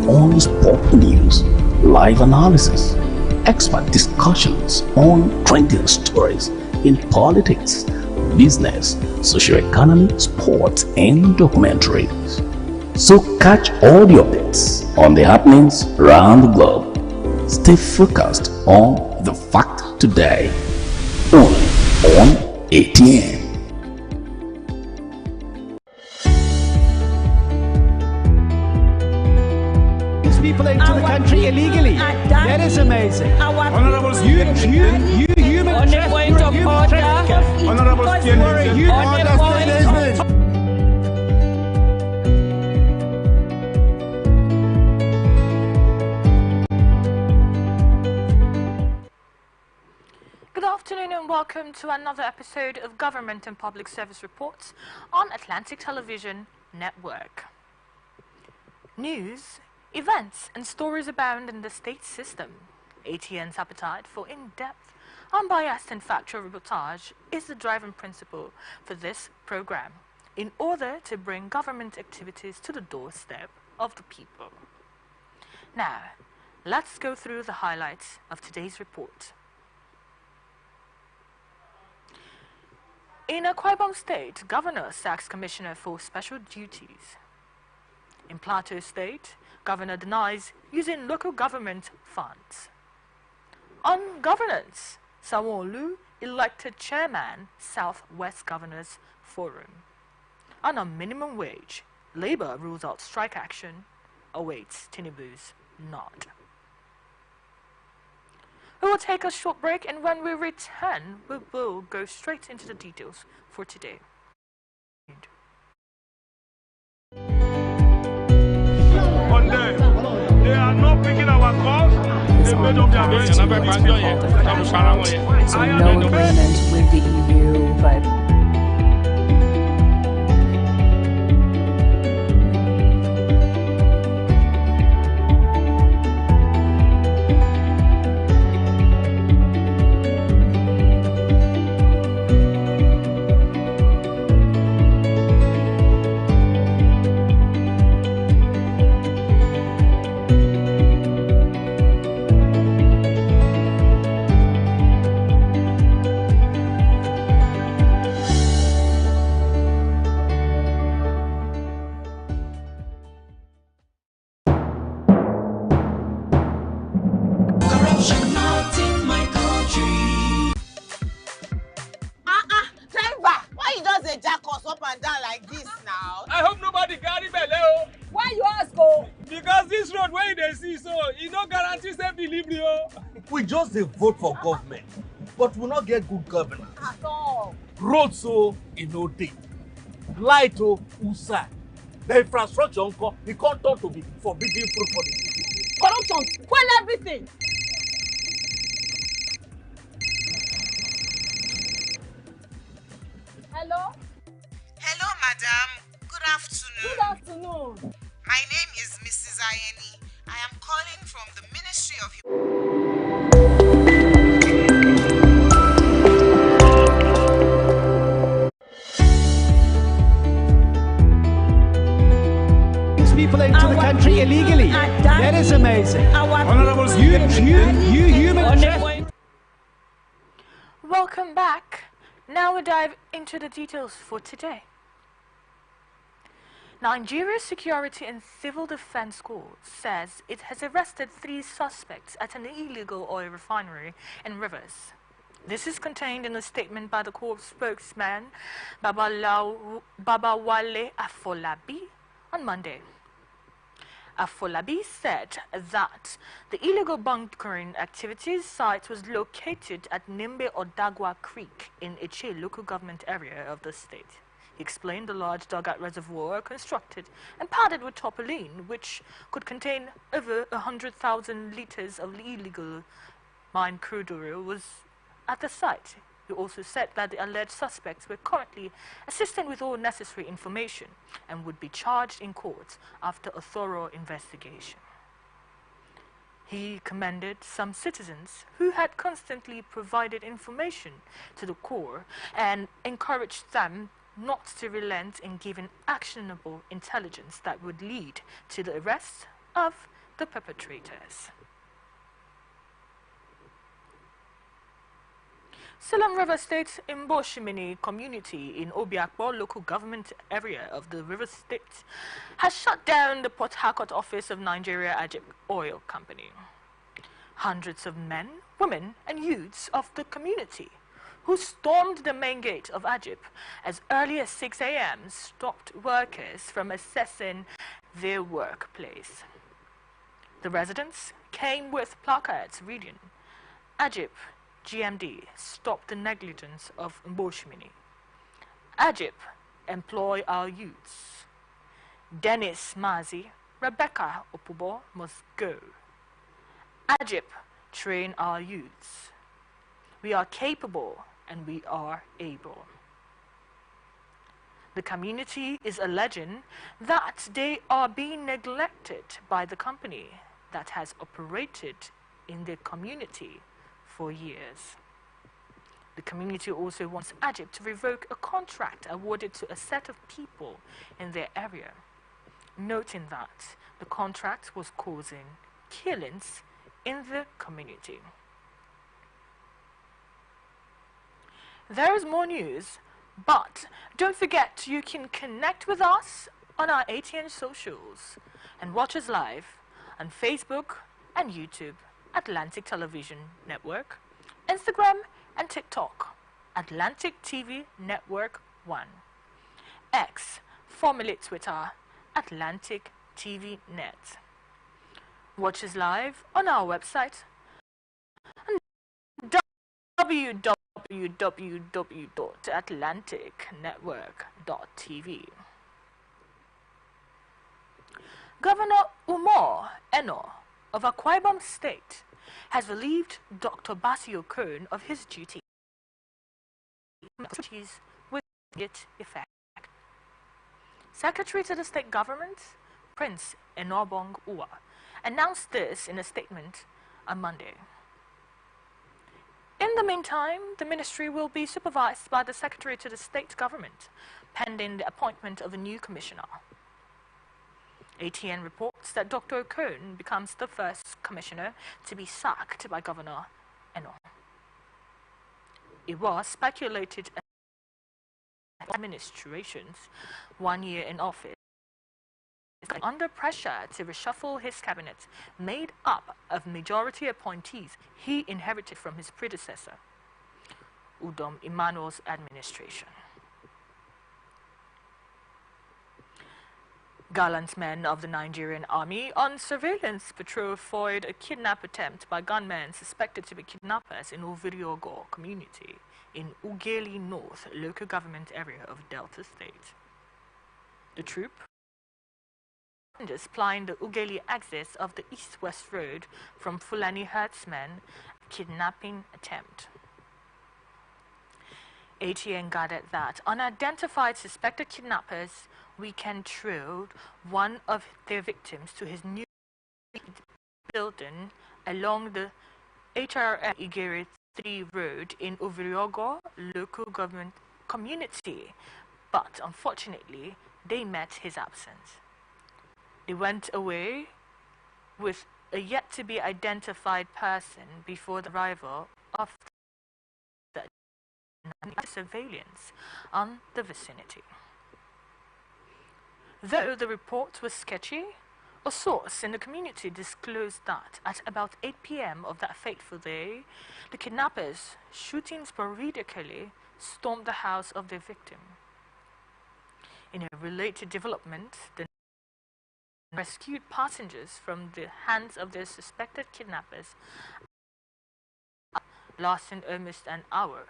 on-the-spot news, live analysis, expert discussions on trending stories in politics, business, socio-economy, sports, and documentaries. So catch all the updates on the happenings around the globe. Stay focused on the fact today, only on ATN. People into the country illegally. That is amazing. Honorable human Good afternoon and welcome to another episode of Government and Public Service Reports on Atlantic Television Network. News, events and stories abound in the state system. ATN's appetite for in-depth, unbiased and factual reportage is the driving principle for this program in order to bring government activities to the doorstep of the people. Now, let's go through the highlights of today's report. In Akwa Ibom State, Governor sacks Commissioner for Special Duties. In Plateau State, Governor denies using local government funds. On governance, Sanwo-Olu elected chairman, Southwest Governors Forum. And on minimum wage, Labour rules out strike action, awaits Tinubu's nod. We will take a short break, and when we return, we will go straight into the details for today. They are not picking our calls. They made up their minds. So no agreement with the EU, but I hope nobody carry belle. Why you ask, oh? Because this road where they see, so it no guarantee safe delivery. We just dey vote for government, but we not get good governance. At all. Roads so e no dey, light o usa, the infrastructure nko e come turn to be forbidden fruit for the city. Corruption, spoil everything. Hello? Hello, madam. Good afternoon. Good afternoon. My name is Mrs. Ayeni. I am calling from the Ministry of people into the country illegally. That is amazing. Honorable human. Welcome back. Now we dive into the details for today. Nigeria's Security and Civil Defense Corps says it has arrested 3 suspects at an illegal oil refinery in Rivers. This is contained in a statement by the Corps spokesman Babawale Afolabi on Monday. Afolabi said that the illegal bunkering activities site was located at Nimbe Odagwa Creek in Eche local government area of the state. He explained the large dugout reservoir constructed and padded with tarpaulin, which could contain over 100,000 liters of illegal mine crude oil, was at the site. He also said that the alleged suspects were currently assisting with all necessary information and would be charged in court after a thorough investigation. He commended some citizens who had constantly provided information to the Corps and encouraged them not to relent in giving actionable intelligence that would lead to the arrest of the perpetrators. Salem River State Mboshimini community in Obiakpo local government area of the River State has shut down the Port Harcourt office of Nigeria Ajib Oil Company. Hundreds of men, women and youths of the community who stormed the main gate of Ajib as early as 6 a.m. stopped workers from accessing their workplace. The residents came with placards reading, Ajib GMD, stop the negligence of Mboshimini. Ajib, employ our youths. Dennis Mazi, Rebecca Opubo must go. Ajib, train our youths. We are capable and we are able. The community is alleging that they are being neglected by the company that has operated in their community for years. The community also wants Ajib to revoke a contract awarded to a set of people in their area, noting that the contract was causing killings in the community. There is more news, but don't forget you can connect with us on our ATN socials and watch us live on Facebook and YouTube, Atlantic Television Network, Instagram and TikTok, Atlantic TV Network 1, X, formerly Twitter, Atlantic TV Net. Watch us live on our website www.atlanticnetwork.tv. Governor Umar Eno of Akwa Ibom State has relieved Dr. Basio Kern of his duty with immediate effect. Secretary to the state government, Prince Enobong Uwa, announced this in a statement on Monday. In the meantime, the ministry will be supervised by the Secretary to the state government, pending the appointment of a new commissioner. ATN reports that Dr. Kern becomes the first commissioner to be sacked by Governor Eno. It was speculated administrations 1 year in office under pressure to reshuffle his cabinet made up of majority appointees he inherited from his predecessor, Udom Emmanuel's administration. Gallant men of the Nigerian army on surveillance patrol foiled a kidnap attempt by gunmen suspected to be kidnappers in Oviriogo community in Ugeli North local government area of Delta State. The troop plying the Ugeli axis of the east-west road from Fulani herdsmen kidnapping attempt. ATN gathered that unidentified suspected kidnappers weekend-trailed one of their victims to his new building along the HRM Igere 3 road in Oviriogo local government community, but unfortunately they met his absence. They went away with a yet-to-be-identified person before the arrival of the surveillance on the vicinity. Though the report was sketchy, a source in the community disclosed that at about 8 p.m. of that fateful day, the kidnappers, shooting sporadically, stormed the house of their victim. In a related development, the rescued passengers from the hands of their suspected kidnappers, lasting almost an hour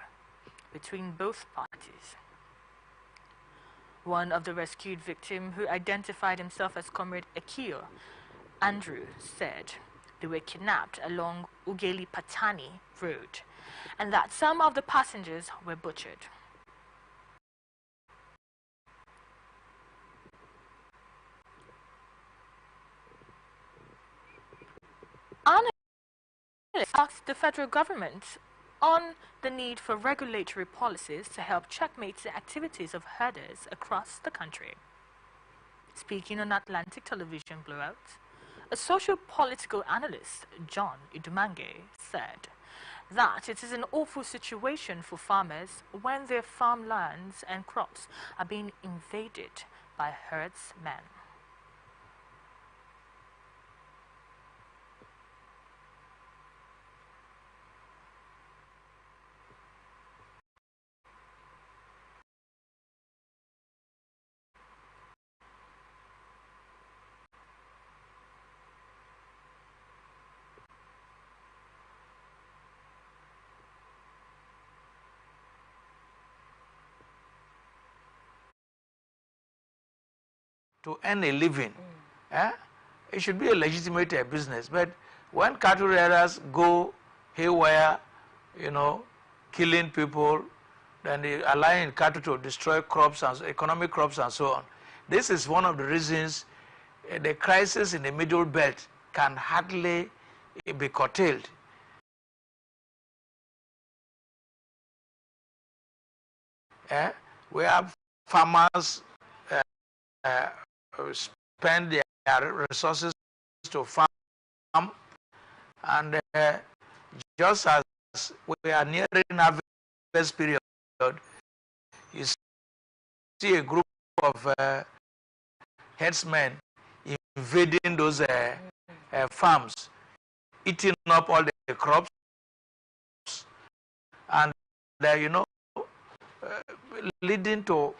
between both parties. One of the rescued victims, who identified himself as Comrade Akio Andrew, said they were kidnapped along Ugeli Patani Road and that some of the passengers were butchered. Analysts asked the federal government on the need for regulatory policies to help checkmate the activities of herders across the country. Speaking on Atlantic Television Blowout, A socio-political analyst, John Idumange, said that it is an awful situation for farmers when their farmlands and crops are being invaded by herdsmen. To earn a living, it should be a legitimate business. But when cattle raiders go haywire, killing people, then they allowing cattle to destroy crops and economic crops and so on. This is one of the reasons the crisis in the Middle Belt can hardly be curtailed. We have farmers spend their resources to farm, and just as we are nearing harvest period, you see a group of herdsmen invading those farms, eating up all the crops, and leading to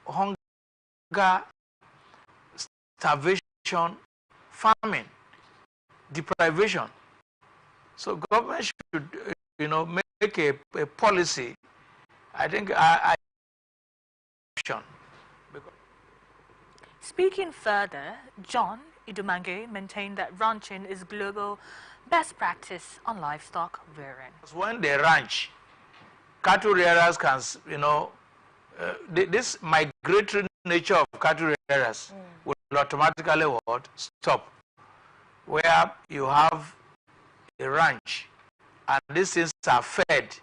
hunger, starvation, famine, deprivation. So government should make a policy. I think Speaking further, John Idumange maintained that ranching is global best practice on livestock rearing. When they ranch, cattle rearers can, this migratory nature of cattle rearers will automatically stop. Where you have a ranch and these things are fed.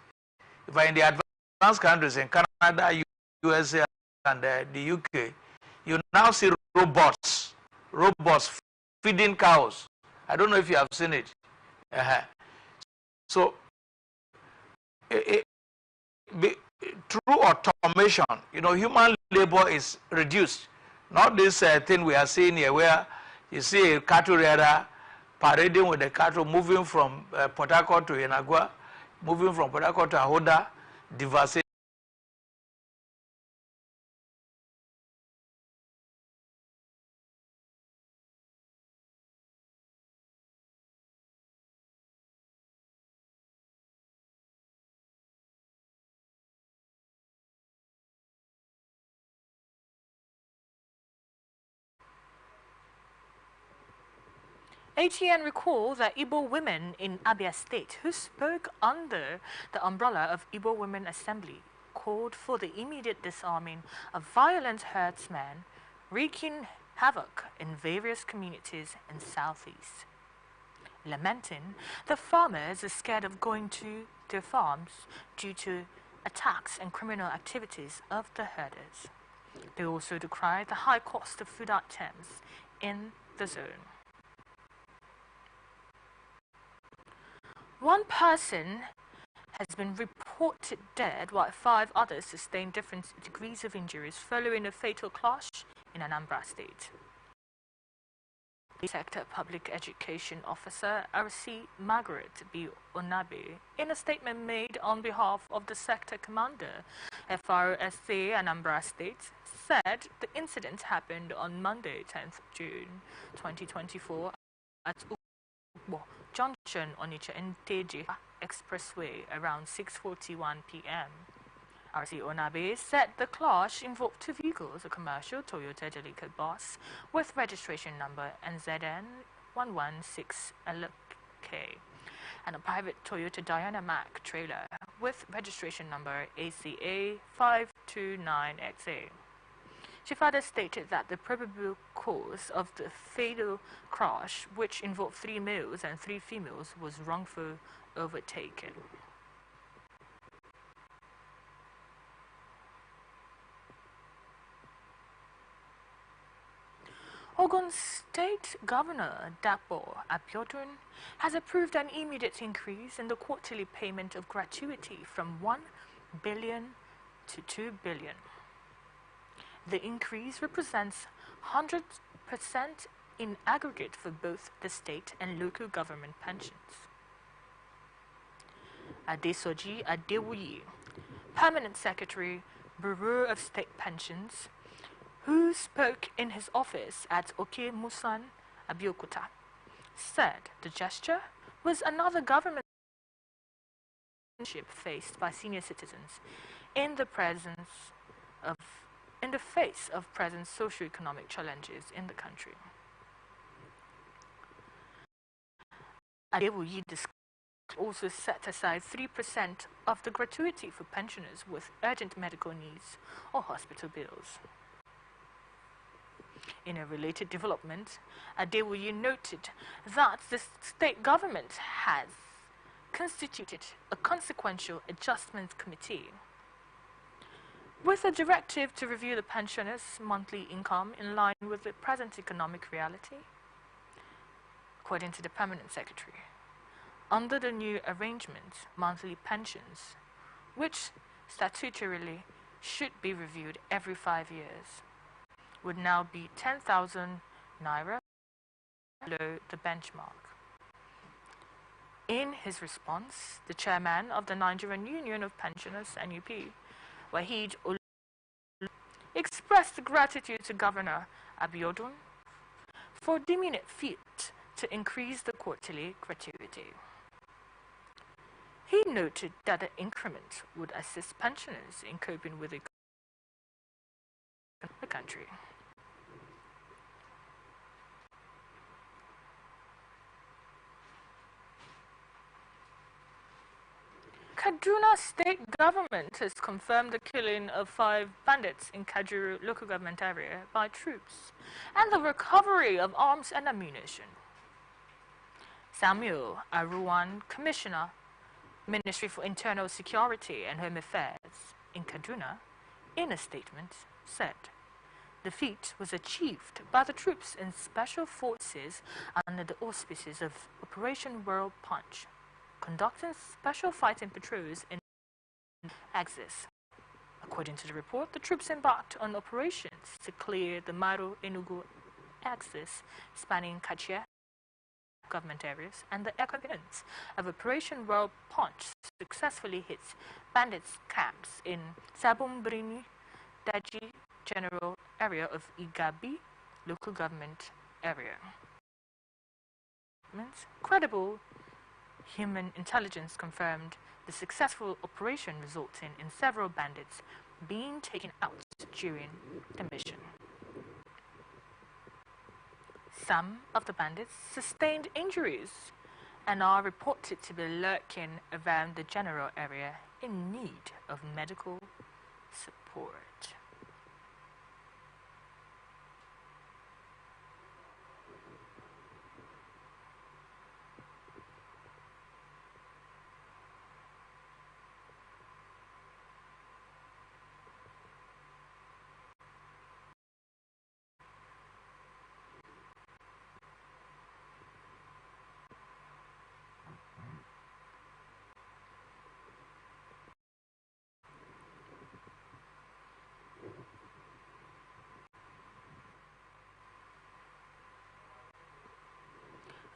If in the advanced countries in Canada, USA, and the UK, you now see robots feeding cows. I don't know if you have seen it. So, through automation, human labor is reduced. Not this thing we are seeing here, where you see a cattle rearer parading with the cattle, moving from Port Harcourt to Yenagua, moving from Port Harcourt to Ahoda, devastating. ATN recalled that Igbo women in Abia State who spoke under the umbrella of Igbo Women Assembly called for the immediate disarming of violent herdsmen wreaking havoc in various communities in Southeast. Lamenting the farmers are scared of going to their farms due to attacks and criminal activities of the herders. They also decried the high cost of food items in the zone. One person has been reported dead while 5 others sustained different degrees of injuries following a fatal clash in Anambra State. The Sector Public Education Officer RC Margaret B. Onabe, in a statement made on behalf of the Sector Commander, FRSA Anambra State, said the incident happened on Monday, 10th June 2024 at Ukbo Junction Onitsha Nteje Expressway around 6:41 p.m. RC Onabe said the clash involved 2 vehicles, a commercial Toyota Delica bus with registration number NZN116LK and a private Toyota Diana Mac trailer with registration number ACA529XA. She further stated that the probable cause of the fatal crash, which involved 3 males and 3 females, was wrongful overtaken. Ogun State Governor Dapo Abiodun has approved an immediate increase in the quarterly payment of gratuity from 1 billion to 2 billion. The increase represents 100% in aggregate for both the state and local government pensions. Adesoji Adewuyi, Permanent Secretary, Bureau of State Pensions, who spoke in his office at Oke Musan, Abeokuta, said the gesture was another government faced by senior citizens in the face of present socio-economic challenges in the country. Adewuyi also set aside 3% of the gratuity for pensioners with urgent medical needs or hospital bills. In a related development, Adewuyi noted that the state government has constituted a consequential adjustment committee with a directive to review the pensioners' monthly income in line with the present economic reality. According to the Permanent Secretary, under the new arrangement, monthly pensions, which statutorily should be reviewed every 5 years, would now be 10,000 naira below the benchmark. In his response, the chairman of the Nigerian Union of Pensioners, NUP, Wahid Olu, expressed gratitude to Governor Abiodun for deeming it fit to increase the quarterly gratuity. He noted that the increment would assist pensioners in coping with the country. Kaduna state government has confirmed the killing of 5 bandits in Kajuru local government area by troops and the recovery of arms and ammunition. Samuel Aruwan, Commissioner, Ministry for Internal Security and Home Affairs in Kaduna, in a statement, said the feat was achieved by the troops and special forces under the auspices of Operation World Punch, conducting special fighting patrols in axis. According to the report, the troops embarked on operations to clear the Maru-Enugu axis spanning Kachia government areas, and the components of Operation World Punch successfully hit bandits' camps in Sabumbrini, Daji General Area of Igabi local government area. Credible human intelligence confirmed the successful operation, resulting in several bandits being taken out during the mission. Some of the bandits sustained injuries and are reported to be lurking around the general area in need of medical support.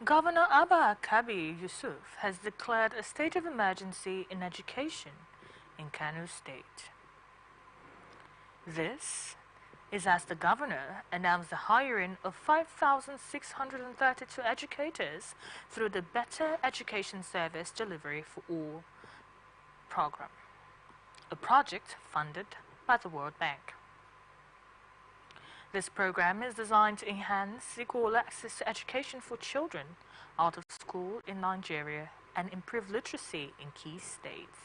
Governor Abba Kabi Yusuf has declared a state of emergency in education in Kano State. This is as the governor announced the hiring of 5,632 educators through the Better Education Service Delivery for All program, a project funded by the World Bank. This program is designed to enhance equal access to education for children out of school in Nigeria and improve literacy in key states.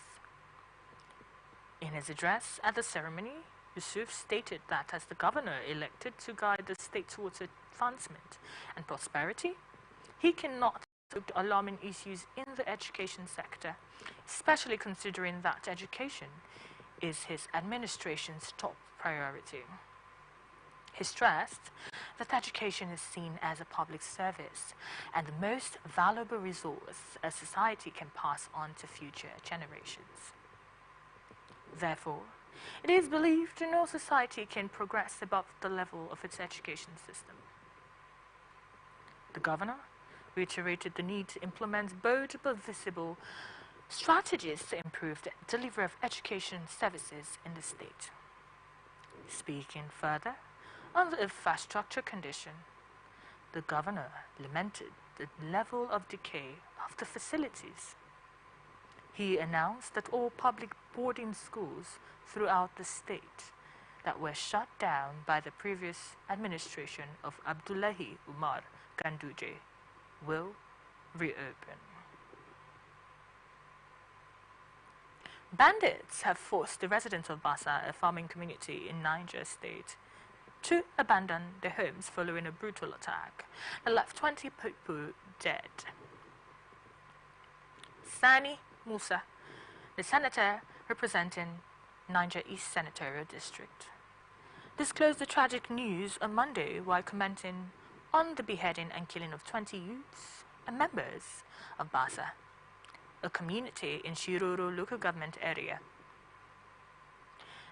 In his address at the ceremony, Yusuf stated that as the governor elected to guide the state towards advancement and prosperity, he cannot overlook alarming issues in the education sector, especially considering that education is his administration's top priority. He stressed that education is seen as a public service and the most valuable resource a society can pass on to future generations. Therefore, it is believed no society can progress above the level of its education system. The governor reiterated the need to implement bold but visible strategies to improve the delivery of education services in the state. Speaking further on the infrastructure condition, the governor lamented the level of decay of the facilities. He announced that all public boarding schools throughout the state that were shut down by the previous administration of Abdullahi Umar Ganduje will reopen. Bandits have forced the residents of Bassa, a farming community in Niger State, to abandon their homes following a brutal attack that left 20 people dead. Sani Musa, the senator representing Niger East Senatorial District, disclosed the tragic news on Monday while commenting on the beheading and killing of 20 youths and members of Bassa, a community in Shiroro local government area.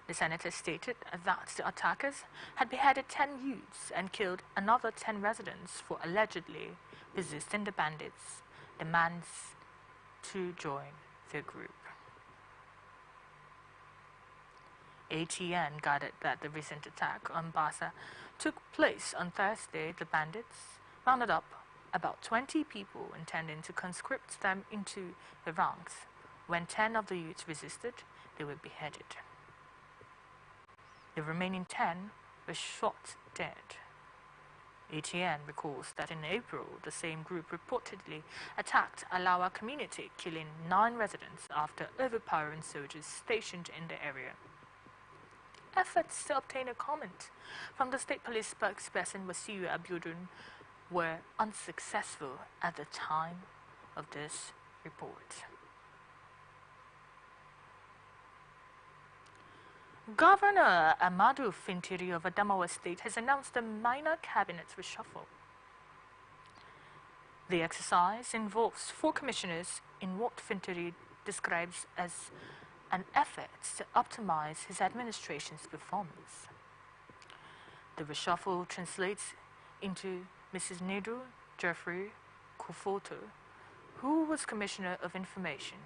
The senator stated that the attackers had beheaded 10 youths and killed another 10 residents for allegedly resisting the bandits' demands to join their group. ATN gathered that the recent attack on Bassa took place on Thursday. The bandits rounded up about 20 people intending to conscript them into the ranks. When 10 of the youths resisted, they were beheaded. The remaining 10 were shot dead. ATN recalls that in April, the same group reportedly attacked Alawa community, killing 9 residents after overpowering soldiers stationed in the area. Efforts to obtain a comment from the state police spokesperson Wasiu Abiodun were unsuccessful at the time of this report. Governor Amadou Fintiri of Adamawa State has announced a minor cabinet reshuffle. The exercise involves 4 commissioners in what Fintiri describes as an effort to optimize his administration's performance. The reshuffle translates into Mrs. Nedu Jeffrey Kufoto, who was Commissioner of Information,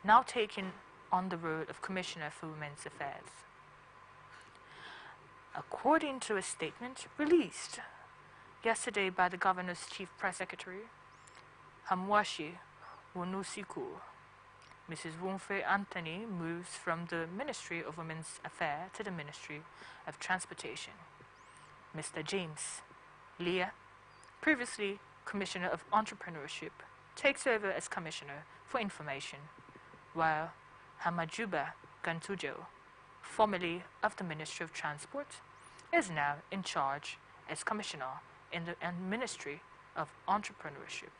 now taking on the role of Commissioner for Women's Affairs. According to a statement released yesterday by the Governor's Chief Press Secretary, Hamwashi Wonusiku, Mrs. Wumfe Anthony moves from the Ministry of Women's Affairs to the Ministry of Transportation. Mr. James Leah, previously Commissioner of Entrepreneurship, takes over as Commissioner for Information, while Hamajuba Gantujo, formerly of the Ministry of Transport, is now in charge as Commissioner in the Ministry of Entrepreneurship.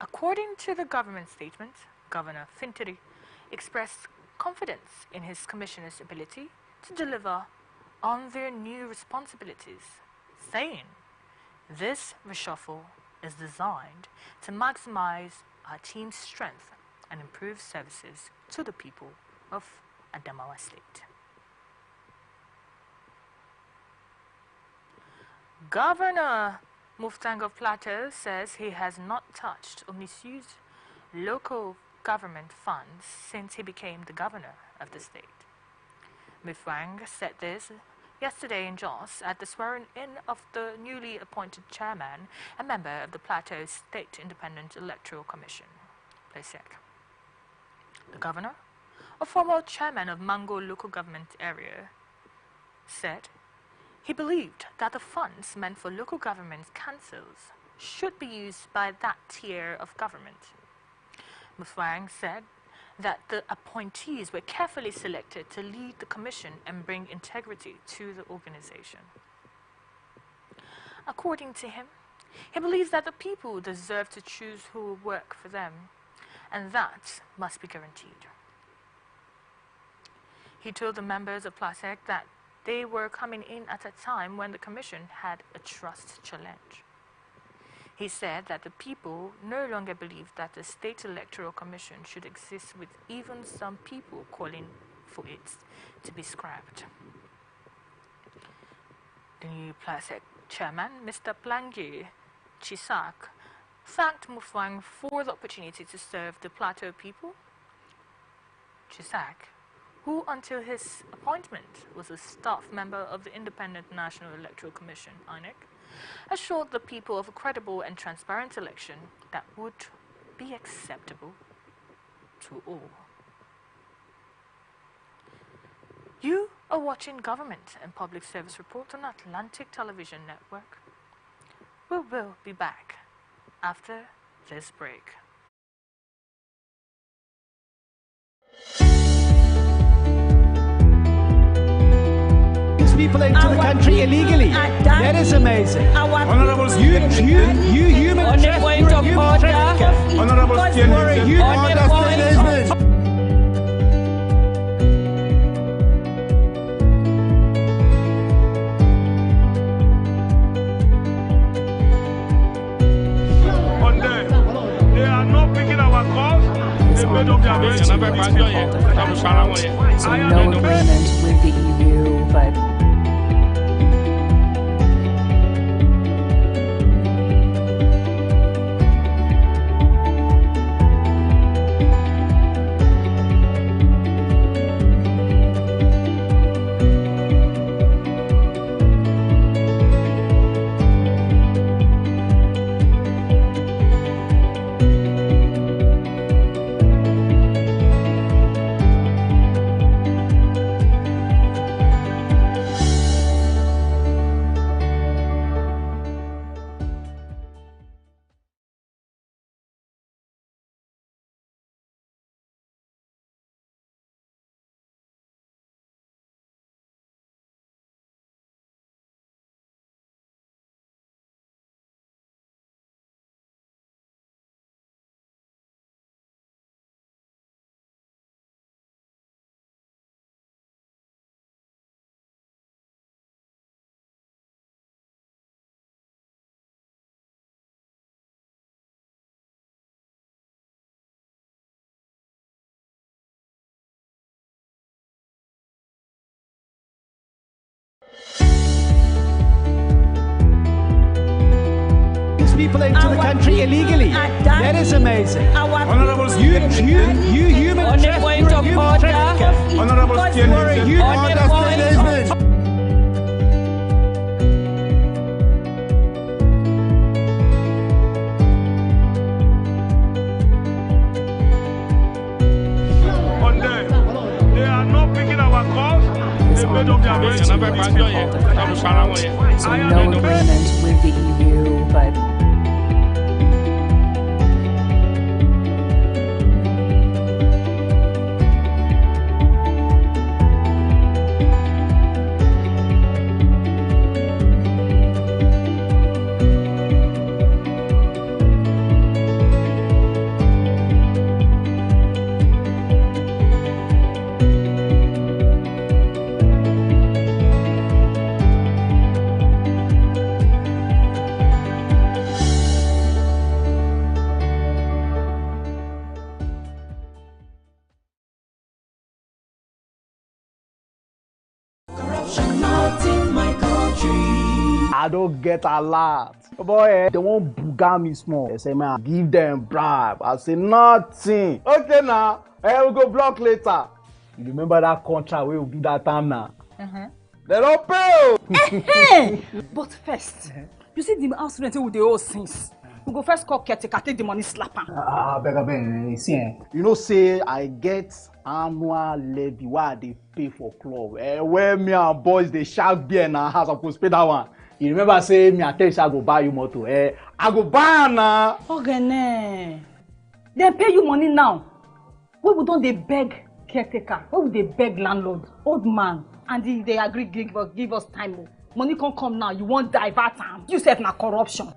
According to the government statement, Governor Fintiri expressed confidence in his commissioner's ability to deliver on their new responsibilities, saying this reshuffle is designed to maximize our team's strength and improve services to the people of Adamawa State. Governor Muftang of Plateau says he has not touched or misused local government funds since he became the governor of the state. Mufwang said this yesterday in Jos at the swearing-in of the newly appointed chairman and member of the Plateau State Independent Electoral Commission, PLESEC. The governor, a former chairman of Mango local government area, said he believed that the funds meant for local government councils should be used by that tier of government. Mufwang said that the appointees were carefully selected to lead the commission and bring integrity to the organization. According to him, he believes that the people deserve to choose who will work for them, and that must be guaranteed. He told the members of PLASEC that they were coming in at a time when the Commission had a trust challenge. He said that the people no longer believed that the State Electoral Commission should exist, with even some people calling for it to be scrapped. The new PLASEC chairman, Mr. Plangye Chisak, thanked Mufwang for the opportunity to serve the Plateau people. Chisak, who until his appointment was a staff member of the Independent National Electoral Commission, INEC, assured the people of a credible and transparent election that would be acceptable to all. You are watching Government and Public Service Report on Atlantic Television Network. We will be back after this break. People into the country illegally. That is amazing. Honorable You human trafficker. Honorable You understand. They are not picking our calls. They made up their minds. So no agreement with the EU, but People into the country illegally. That is amazing. Honorable You human trafficker. Honorable You understand. They are not picking our calls. They made up their minds. so no agreement with the EU, but I don't get a lot. Boy, they won't booga me small. They say, man, give them bribe. I say, nothing. Okay, now, we'll go block later. You remember that contract we will do that time now? They don't pay. But first, you see the house rent with the old things. We go first call caretaker, take the money, slap am. Beg, see, you know, say I get annual levy why they pay for club. Where me and boys they shark beer in our house, I could pay that one. You remember say me and tell you I go buy you motor. I go buy now. Okay, they pay you money now. Why we don't they beg caretaker? Why would they beg landlord, old man, and they agree give us time? Money can't come now. You won't divert time. You said na corruption.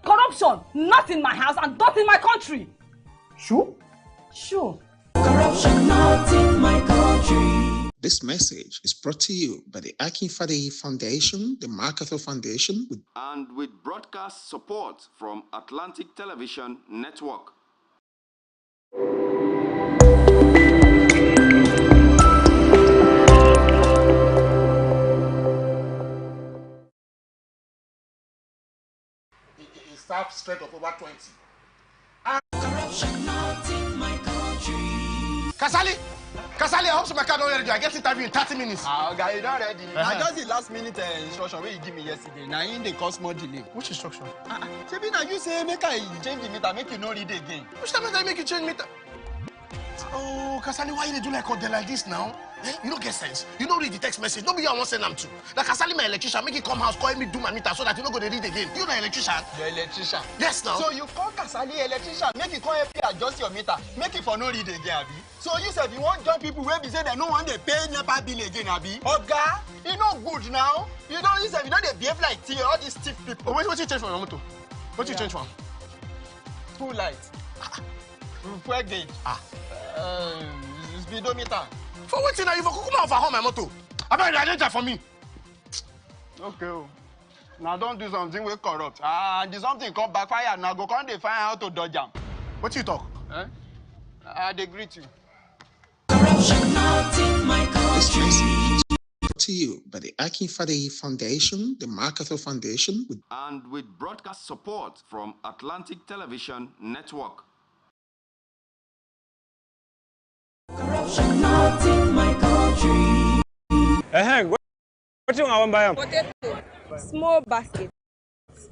Corruption, not in my house and not in my country. Sure? Sure. Corruption not in my country. This message is brought to you by the Akinfade Foundation, the MacArthur Foundation, and with broadcast support from Atlantic Television Network. He served straight of over 20. Corruption not in my country. Kasali! Kasali, I hope so my car don't ready. I get interview in 30 minutes. Guy, you don't ready. I just the last minute instruction where you give me yesterday. Now in the cause more delay. Which instruction? Maybe now you say make I change the meter, make you no read again. Which time did I make you change meter? Oh, Kasali, why you do like this now? Eh? You don't get sense. You don't read the text message. Nobody I want send them to. Like Kasali, my electrician, make it come house, call me do my meter so that you don't go to read again. You the electrician? The electrician. Yes, now. So you call Kasali electrician, make it come help you adjust your meter, make it for no read again, Abi. So you said you want job people where be say they no want they pay NEPA bill again, Abi. Oga, you no good now. You don't you said you don't behave like all these stiff people. Oh, what you change for your motor? What you change for? Full light. Fuel gauge. Speedometer. For what thing are you for Kukuma for home my motor? I better identify for me. Okay. Now don't do something we corrupt. And something come backfire. Now go come they find how to dodge them. What you talk? They greet you. Corruption not in my country. To you by the Akinfade Foundation, the MacArthur Foundation, and with broadcast support from Atlantic Television Network. Corruption not in my country. What you want to buy? Potato. Small basket.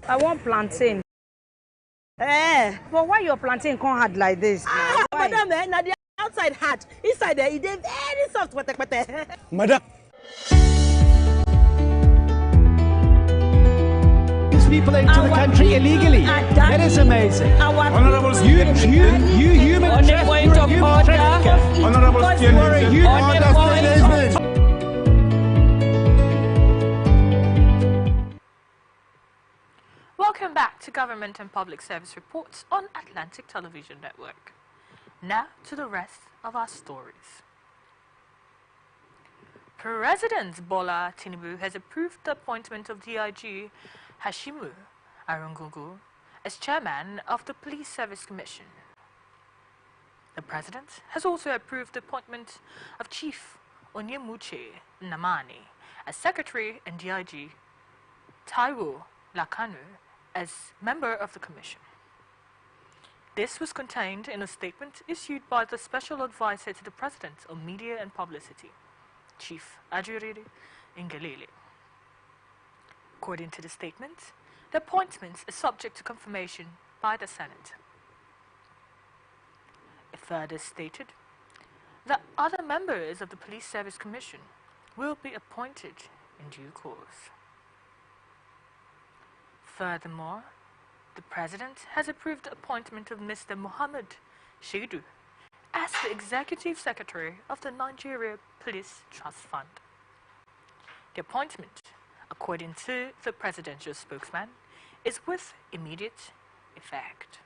I want plantain. But why your plantain can't hard like this? Madam, now the outside hard. Inside there, it is very soft. Madam. People into the country illegally. That is amazing. Honorable you human trafficker. Honorable Welcome back to Government and Public Service Reports on Atlantic Television Network. Now to the rest of our stories. President Bola Tinubu has approved the appointment of DIG Hashimu Arungugu as chairman of the Police Service Commission. The president has also approved the appointment of Chief Onyemuche Namani as secretary and DIG Taiwo Lakanu as member of the commission. This was contained in a statement issued by the Special Advisor to the President on Media and Publicity, Chief Ajuriri Ngelele. According to the statement, the appointment is subject to confirmation by the Senate. It further stated that other members of the Police Service Commission will be appointed in due course. Furthermore, the President has approved the appointment of Mr. Mohammed Shaidu as the Executive Secretary of the Nigeria Police Trust Fund. The appointment, according to the presidential spokesman, is with immediate effect.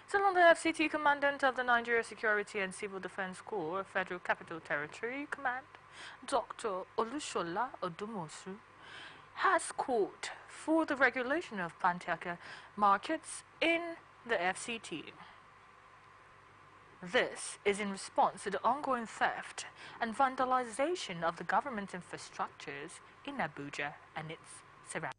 Still on the FCT, Commandant of the Nigeria Security and Civil Defense Corps, Federal Capital Territory Command, Dr. Olushola Odumosu, has called for the regulation of Pantiaka markets in the FCT. This is in response to the ongoing theft and vandalization of the government infrastructures in Abuja and its surroundings.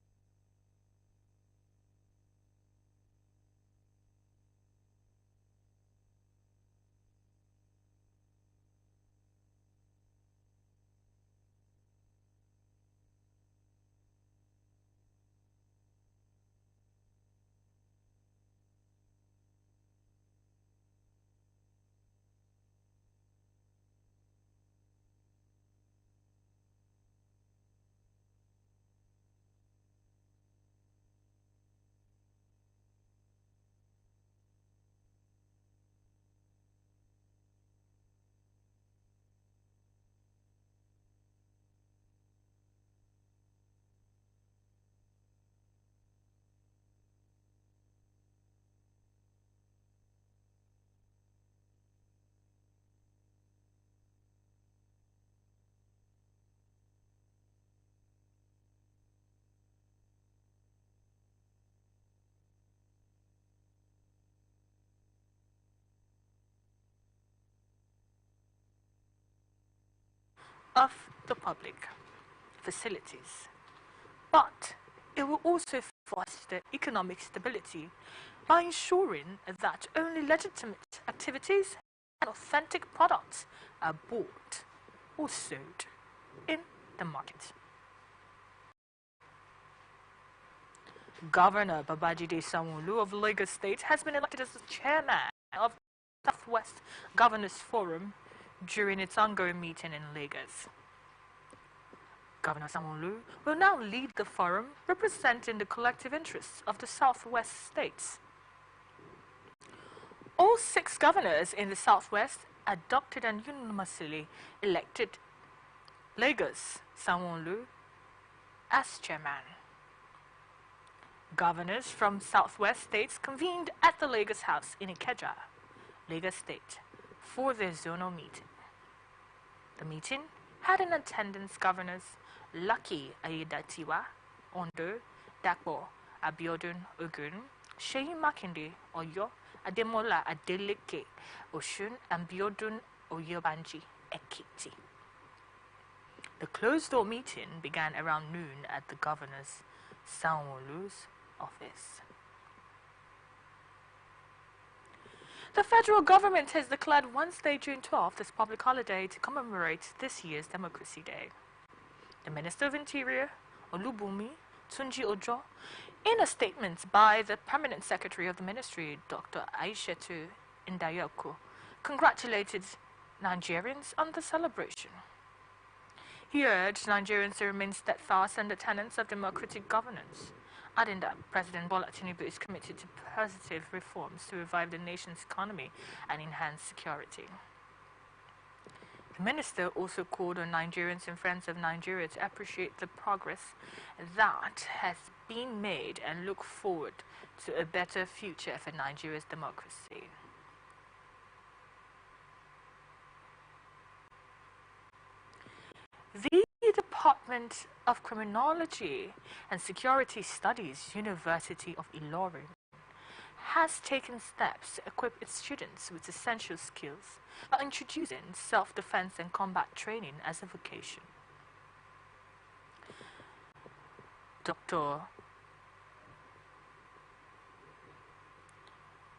of the public facilities. But it will also foster economic stability by ensuring that only legitimate activities and authentic products are bought or sold in the market. Governor Babajide Sanwo-Olu of Lagos State has been elected as the chairman of the Southwest Governors Forum during its ongoing meeting in Lagos. Governor Sanwo-Olu will now lead the forum representing the collective interests of the Southwest states. All 6 governors in the Southwest adopted and unanimously elected Lagos Sanwo-Olu as chairman. Governors from Southwest states convened at the Lagos House in Ikeja, Lagos State, for their zonal meeting. The meeting had in attendance governors Lucky Ayedatiwa, Ondo, Dapo, Abiodun, Ogun, Seyi Makinde, Oyo, Ademola Adeleke, Osun, and Biodun Oyebanji, Ekiti. The closed-door meeting began around noon at the governor's Sanwo-Olu's office. The federal government has declared Wednesday, June 12th as public holiday to commemorate this year's Democracy Day. The Minister of Interior, Olubunmi Tunji Ojo, in a statement by the Permanent Secretary of the Ministry, Dr. Aishetu Indayoko, congratulated Nigerians on the celebration. He urged Nigerians to remain steadfast in the tenets of democratic governance, adding that President Bola Tinubu is committed to positive reforms to revive the nation's economy and enhance security. The minister also called on Nigerians and friends of Nigeria to appreciate the progress that has been made and look forward to a better future for Nigeria's democracy. The Department of Criminology and Security Studies, University of Ilorin, has taken steps to equip its students with essential skills by introducing self-defense and combat training as a vocation. Dr.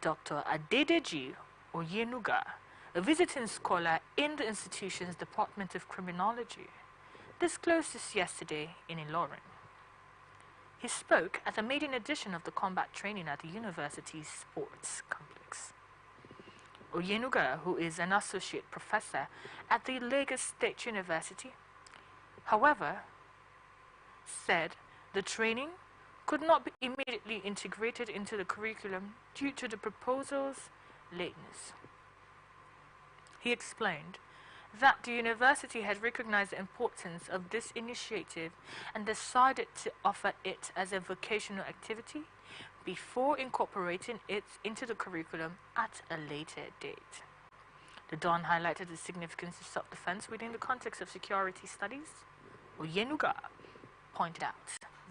Adedeji Oyenuga, a visiting scholar in the institution's Department of Criminology, disclosed this yesterday in Ilorin. He spoke at the maiden edition of the combat training at the university's sports complex. Oyenuga, who is an associate professor at the Lagos State University, however, said the training could not be immediately integrated into the curriculum due to the proposal's lateness. He explained that the university had recognized the importance of this initiative and decided to offer it as a vocational activity before incorporating it into the curriculum at a later date. The Don highlighted the significance of self-defense within the context of security studies. Oyenuga pointed out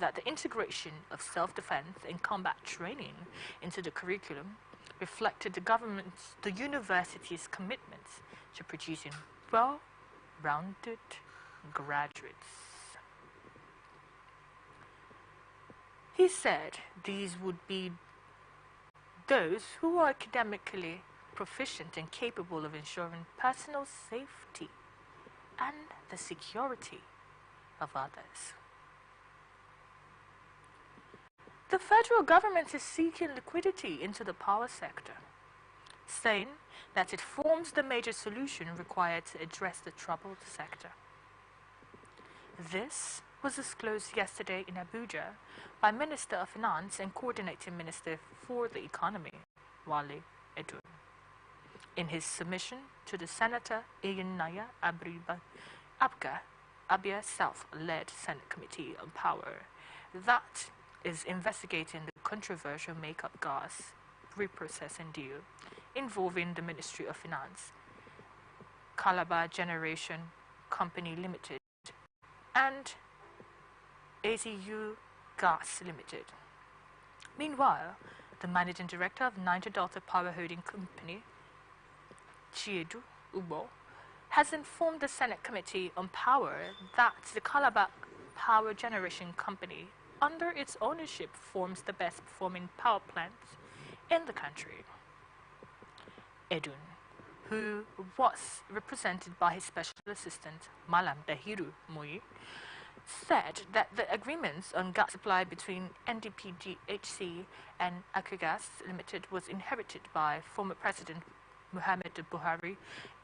that the integration of self-defense and combat training into the curriculum reflected the university's commitment to producing well-rounded graduates. He said these would be those who are academically proficient and capable of ensuring personal safety and the security of others. The federal government is seeking liquidity into the power sector, saying that it forms the major solution required to address the troubled sector. This was disclosed yesterday in Abuja by Minister of Finance and Coordinating Minister for the Economy, Wale Edun, in his submission to the Senator Eyinaya Abia South-led Senate Committee on Power that is investigating the controversial makeup gas reprocessing deal involving the Ministry of Finance, Calabar Generation Company Limited, and AZU Gas Limited. Meanwhile, the Managing Director of Niger Delta Power Holding Company, Chiedu Ubo, has informed the Senate Committee on Power that the Calabar Power Generation Company, under its ownership, forms the best performing power plants in the country. Edun, who was represented by his special assistant, Malam Dahiru Mui, said that the agreements on gas supply between NDPGHC and Akragas Limited was inherited by former President Muhammad Buhari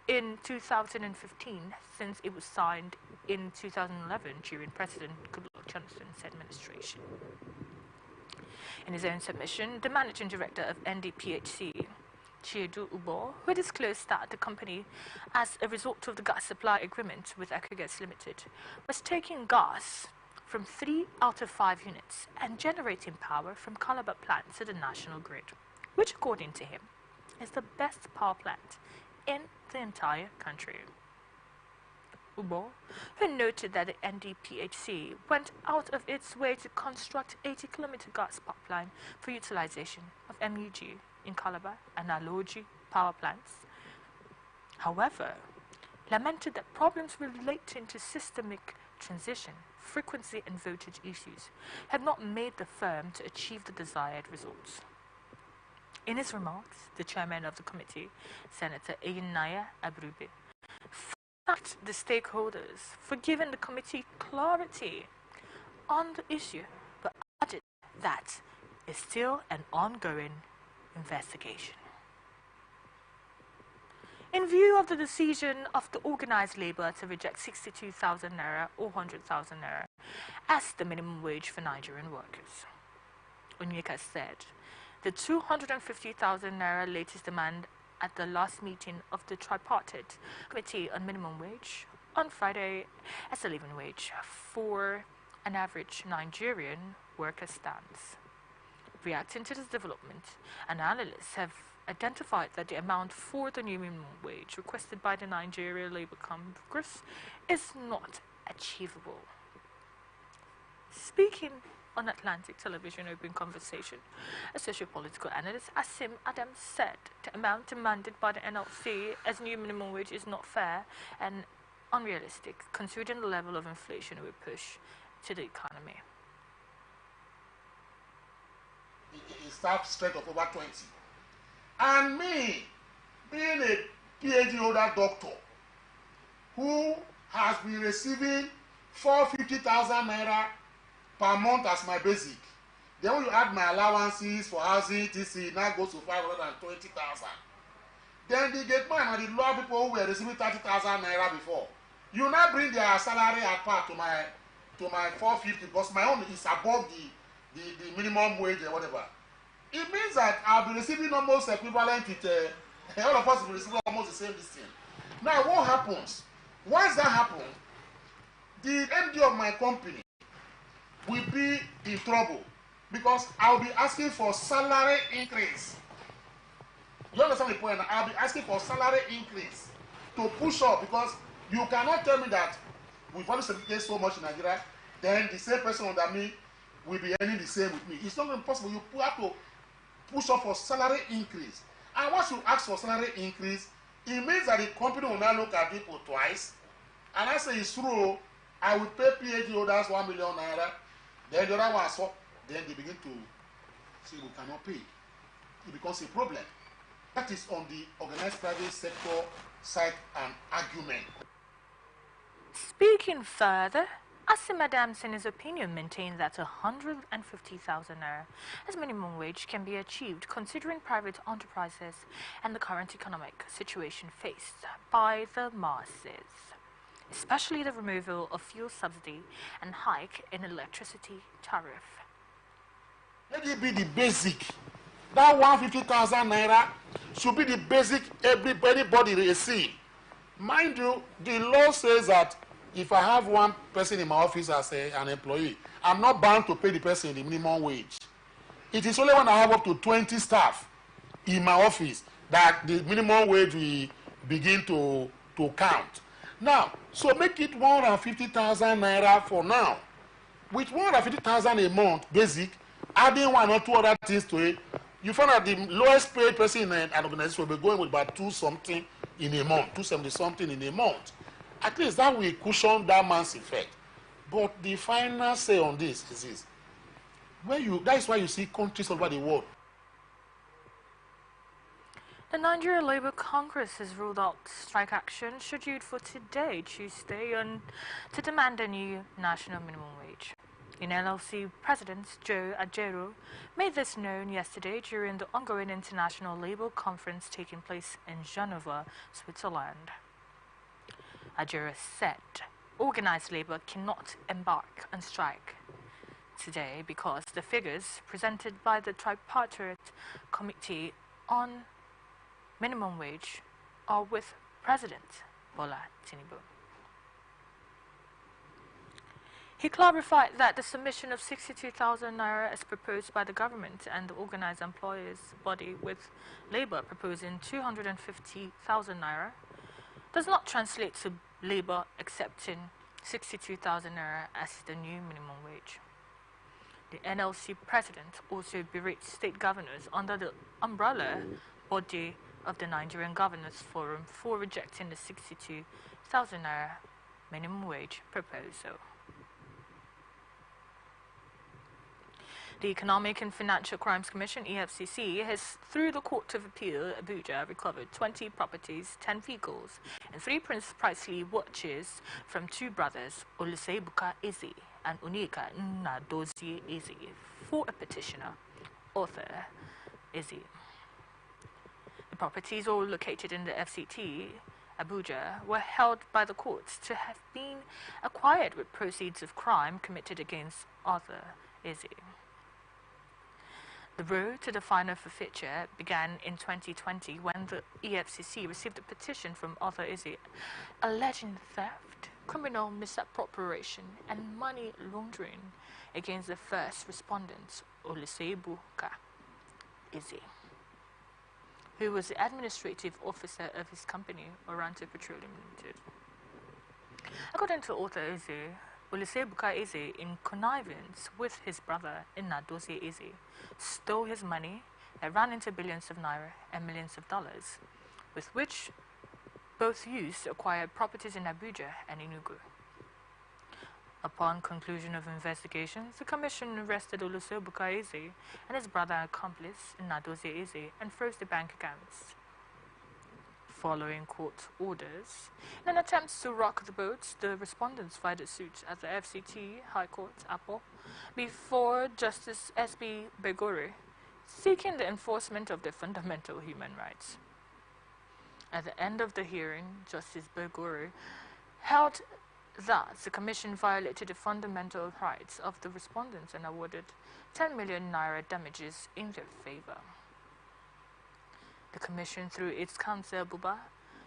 in 2015, since it was signed in 2011 during President Goodluck Jonathan's administration. In his own submission, the managing director of NDPHC, Chiedu Ubo, who disclosed that the company, as a result of the gas supply agreement with Akragas Limited, was taking gas from 3 out of 5 units and generating power from Calabar plant to the national grid, which, according to him, is the best power plant in the entire country. Ubo, who noted that the NDPHC went out of its way to construct 80-kilometer gas pipeline for utilization of MUG in Calabar and Aloji power plants, however, lamented that problems relating to systemic transition, frequency and voltage issues had not made the firm to achieve the desired results. In his remarks, the chairman of the committee, Senator Eyinaya Abrube, thanked the stakeholders for giving the committee clarity on the issue, but added that it's still an ongoing investigation. In view of the decision of the organized labor to reject 62,000 naira or 100,000 naira as the minimum wage for Nigerian workers, Onyeka said the 250,000 naira latest demand at the last meeting of the tripartite committee on minimum wage on Friday as a living wage for an average Nigerian worker stands. Reacting to this development, analysts have identified that the amount for the new minimum wage requested by the Nigeria Labour Congress is not achievable. Speaking on Atlantic Television Open Conversation, a socio-political analyst, Asim Adams, said the amount demanded by the NLC as new minimum wage is not fair and unrealistic, considering the level of inflation we push to the economy. A staff strength of over 20. And me, being a PhD holder doctor who has been receiving 450,000 naira per month as my basic. Then when you add my allowances for housing, etc., now goes to 520,000. Then the gate man and the lower people who were receiving 30,000 naira before, you now bring their salary at part to my 450 because my own is above the minimum wage or whatever. It means that I'll be receiving almost equivalent with all of us will receive almost the same thing. Now what happens? Once that happens, the MD of my company will be in trouble because I'll be asking for salary increase. You understand the point? I'll be asking for salary increase to push up because you cannot tell me that we've only certificate so much in Nigeria, then the same person under me will be earning the same with me. It's not impossible. You have to push up for salary increase. And once you ask for salary increase, it means that the company will now look at people twice. And I say it's true, I will pay PhD holders 1 million naira. Then the other one so then they begin to say we cannot pay. It becomes a problem. That is on the organized private sector side an argument. Speaking further, Asim Adams, in his opinion, maintains that 150,000 naira as minimum wage can be achieved considering private enterprises and the current economic situation faced by the masses, especially the removal of fuel subsidy and hike in electricity tariff. Let it be the basic. That 150,000 naira should be the basic anybody receive. Mind you, the law says that if I have one person in my office as an employee, I'm not bound to pay the person the minimum wage. It is only when I have up to 20 staff in my office that the minimum wage will begin to count. Now, so make it 150,000 naira for now. With 150,000 a month, basic, adding one or two other things to it, you find that the lowest paid person in an organization will be going with about 2 something in a month, 270 something in a month. At least that will cushion that man's effect. But the final say on this is this. That is why you see countries all over the world. The Nigeria Labour Congress has ruled out strike action scheduled for today, Tuesday, to demand a new national minimum wage. The NLC President Joe Ajero made this known yesterday during the ongoing International Labour Conference taking place in Geneva, Switzerland. Ajero said organised labour cannot embark on strike today because the figures presented by the Tripartite Committee on Minimum Wage are with President Bola Tinubu. He clarified that the submission of 62,000 naira as proposed by the government and the organised employers body with Labour proposing 250,000 naira does not translate to Labour accepting 62,000 naira as the new minimum wage. The NLC president also berates state governors under the umbrella body of the Nigerian Governors Forum for rejecting the 62,000 naira minimum wage proposal. The Economic and Financial Crimes Commission, EFCC, has, through the Court of Appeal, Abuja, recovered 20 properties, 10 vehicles, and 3 Prince Priceley watches from 2 brothers, Olusebuka Eze and Unika Nnadozie Eze, for a petitioner, author Eze. The properties, all located in the FCT, Abuja, were held by the courts to have been acquired with proceeds of crime committed against Arthur Eze. The road to the final forfeiture began in 2020 when the EFCC received a petition from Arthur Eze alleging theft, criminal misappropriation, and money laundering against the first respondent, Olusebuka Eze, who was the administrative officer of his company, Oranta Petroleum Limited. According to author Eze, Olusebuka Eze, in connivance with his brother Nnadozie Eze, stole his money that ran into billions of naira and millions of dollars, with which both used to acquire properties in Abuja and Enugu. Upon conclusion of investigations, the commission arrested Olusebuka Eze and his brother and accomplice Nnadozie Eze and froze the bank accounts. Following court orders, in an attempt to rock the boat, the respondents filed a suit at the FCT High Court, Apple, before Justice S.B. Begore, seeking the enforcement of their fundamental human rights. At the end of the hearing, Justice Begore held that the Commission violated the fundamental rights of the respondents and awarded 10 million naira damages in their favor. The Commission, through its counsel Buba,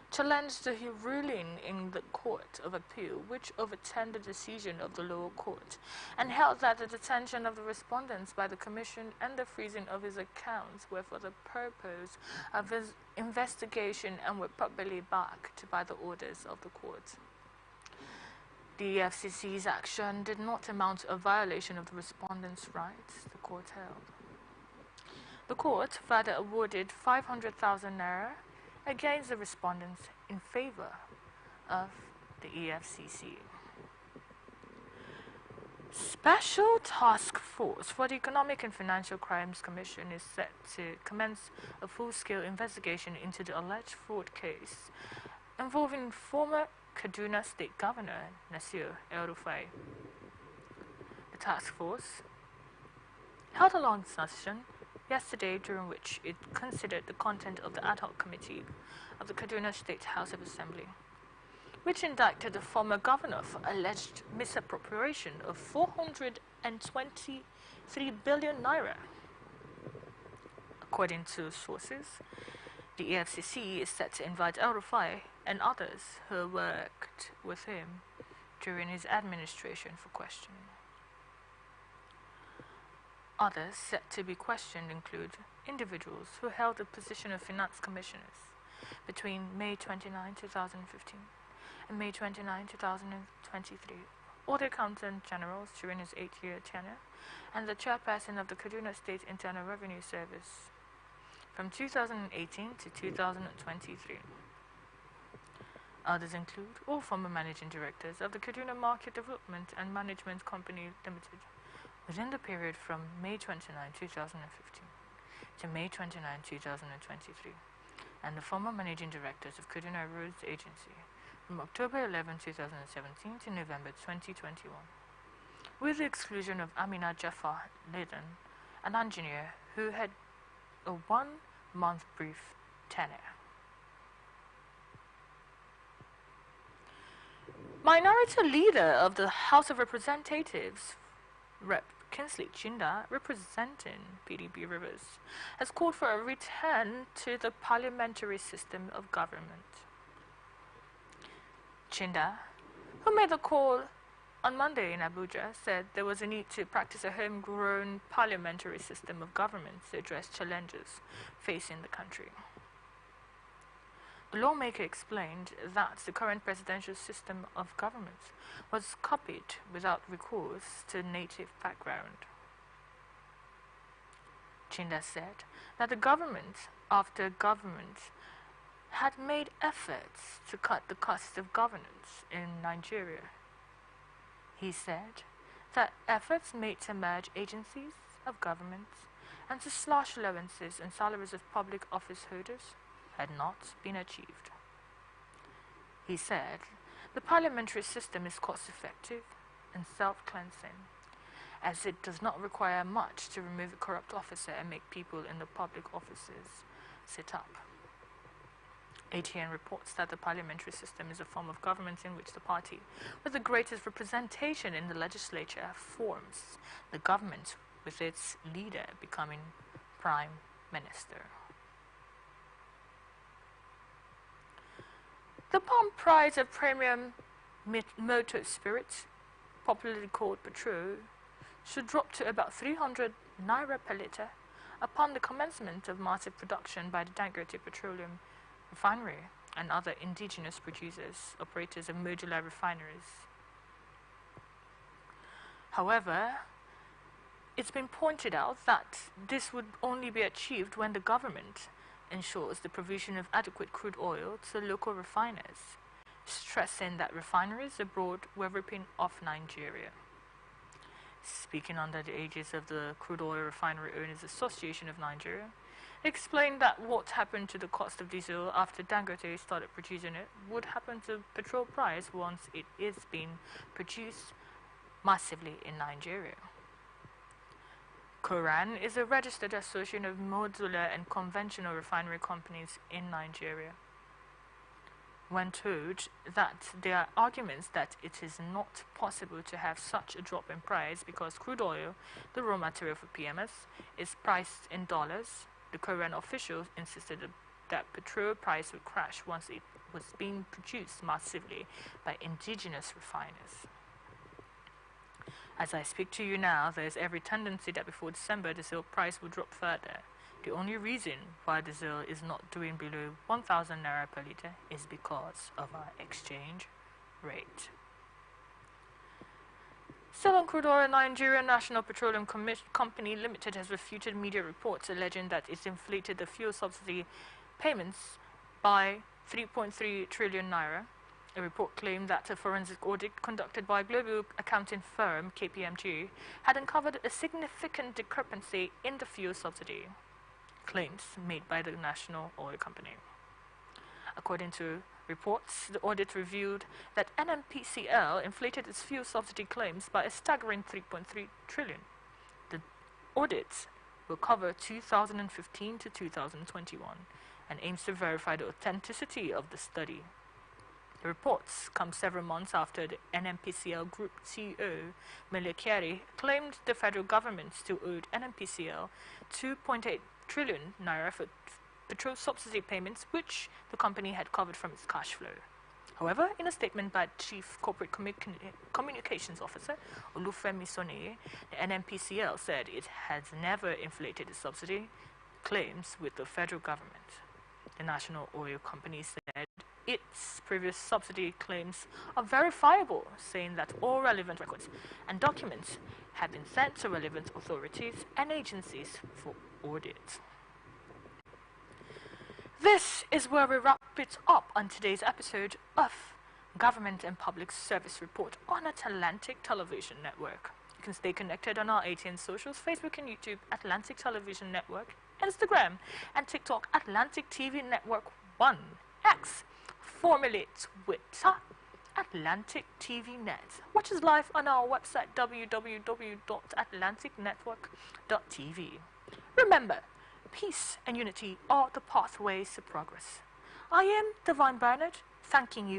challenged the ruling in the Court of Appeal, which overturned the decision of the lower court, and held that the detention of the respondents by the Commission and the freezing of his accounts were for the purpose of his investigation and were properly backed by the orders of the court. The FCC's action did not amount to a violation of the respondents' rights, the court held. The court further awarded 500,000 naira against the respondents in favor of the EFCC. Special Task Force for the Economic and Financial Crimes Commission is set to commence a full-scale investigation into the alleged fraud case involving former Kaduna State Governor Nasir El-Rufai. The task force held a long session yesterday, during which it considered the content of the ad hoc committee of the Kaduna State House of Assembly, which indicted the former governor for alleged misappropriation of 423 billion naira. According to sources, the EFCC is set to invite El-Rufai and others who worked with him during his administration for questioning. Others set to be questioned include individuals who held the position of finance commissioners between May 29, 2015 and May 29, 2023, or the accountant generals during his 8-year tenure, and the chairperson of the Kaduna State Internal Revenue Service from 2018 to 2023. Others include all former managing directors of the Kaduna Market Development and Management Company Limited within the period from May 29, 2015 to May 29, 2023, and the former managing directors of Kaduna Roads Agency from October 11, 2017 to November 2021, with the exclusion of Amina Jafar Laden, an engineer who had a 1-month brief tenure. Minority Leader of the House of Representatives, Rep. Kinsley Chinda, representing PDP Rivers, has called for a return to the parliamentary system of government. Chinda, who made the call on Monday in Abuja, said there was a need to practice a homegrown parliamentary system of government to address challenges facing the country. The lawmaker explained that the current presidential system of government was copied without recourse to native background. Chinda said that the government after government had made efforts to cut the cost of governance in Nigeria. He said that efforts made to merge agencies of government and to slash allowances and salaries of public office holders had not been achieved. He said the parliamentary system is cost-effective and self-cleansing, as it does not require much to remove a corrupt officer and make people in the public offices sit up. ATN reports that the parliamentary system is a form of government in which the party with the greatest representation in the legislature forms the government, with its leader becoming prime minister. The pump price of premium motor spirits, popularly called petrol, should drop to about 300 naira per litre upon the commencement of massive production by the Dangote Petroleum Refinery and other indigenous producers, operators of modular refineries. However, it's been pointed out that this would only be achieved when the government ensures the provision of adequate crude oil to local refiners, stressing that refineries abroad were ripping off Nigeria. Speaking under the aegis of the Crude Oil Refinery Owners Association of Nigeria, explained that what happened to the cost of diesel after Dangote started producing it would happen to petrol price once it is being produced massively in Nigeria. Koran is a registered association of modular and conventional refinery companies in Nigeria. When told that there are arguments that it is not possible to have such a drop in price because crude oil, the raw material for PMS, is priced in dollars, the Korean officials insisted that petrol price would crash once it was being produced massively by indigenous refiners. As I speak to you now, there is every tendency that before December the diesel price will drop further. The only reason why diesel is not doing below 1,000 naira per litre is because of our exchange rate. Still on crude oil, Nigeria National Petroleum Company Limited has refuted media reports alleging that it's inflated the fuel subsidy payments by 3.3 trillion naira. A report claimed that a forensic audit conducted by a global accounting firm, KPMG, had uncovered a significant discrepancy in the fuel subsidy claims made by the national oil company. According to reports, the audit revealed that NNPCL inflated its fuel subsidy claims by a staggering 3.3 trillion. The audit will cover 2015 to 2021 and aims to verify the authenticity of the study. The reports come several months after the NNPCL Group CEO, Melekeri, claimed the federal government still owed NNPCL 2.8 trillion naira for petrol subsidy payments, which the company had covered from its cash flow. However, in a statement by Chief Corporate Communications Officer Olufemi Soneye, the NNPCL said it has never inflated its subsidy claims with the federal government. The national oil company said its previous subsidy claims are verifiable, saying that all relevant records and documents have been sent to relevant authorities and agencies for audit. This is where we wrap bit up on today's episode of Government and Public Service Report on Atlantic Television Network. You can stay connected on our ATN socials, Facebook and YouTube, Atlantic Television Network, Instagram and TikTok, Atlantic TV Network 1, X, formerly Twitter, Atlantic TV Net. Watch us live on our website, www.atlanticnetwork.tv. Remember, peace and unity are the pathways to progress. I am Divine Bernard, thanking you